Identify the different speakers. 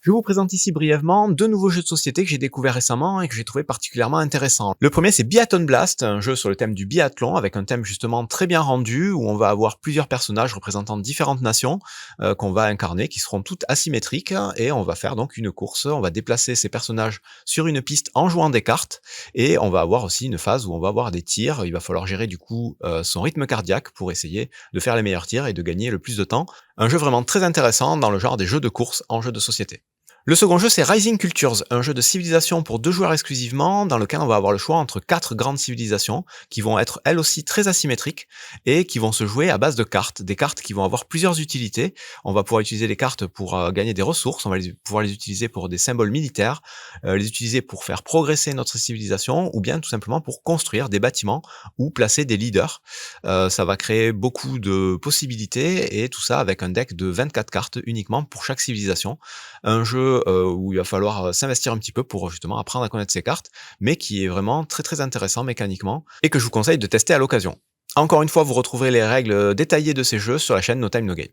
Speaker 1: Je vous présente ici brièvement deux nouveaux jeux de société que j'ai découverts récemment et que j'ai trouvé particulièrement intéressants. Le premier c'est Biathlon Blast, un jeu sur le thème du biathlon avec un thème justement très bien rendu où on va avoir plusieurs personnages représentant différentes nations qu'on va incarner, qui seront toutes asymétriques et on va faire donc une course, on va déplacer ces personnages sur une piste en jouant des cartes et on va avoir aussi une phase où on va avoir des tirs, il va falloir gérer du coup son rythme cardiaque pour essayer de faire les meilleurs tirs et de gagner le plus de temps. Un jeu vraiment très intéressant dans le genre des jeux de course en jeu de société. Le second jeu, c'est Rising Cultures, un jeu de civilisation pour 2 joueurs exclusivement, dans lequel on va avoir le choix entre 4 grandes civilisations, qui vont être elles aussi très asymétriques, et qui vont se jouer à base de cartes, des cartes qui vont avoir plusieurs utilités. On va pouvoir utiliser les cartes pour gagner des ressources, on va pouvoir les utiliser pour des symboles militaires, les utiliser pour faire progresser notre civilisation, ou bien tout simplement pour construire des bâtiments ou placer des leaders. Ça va créer beaucoup de possibilités, et tout ça avec un deck de 24 cartes uniquement pour chaque civilisation. Un jeu où il va falloir s'investir un petit peu pour justement apprendre à connaître ses cartes, mais qui est vraiment très très intéressant mécaniquement et que je vous conseille de tester à l'occasion. Encore une fois, vous retrouverez les règles détaillées de ces jeux sur la chaîne No Time No Game.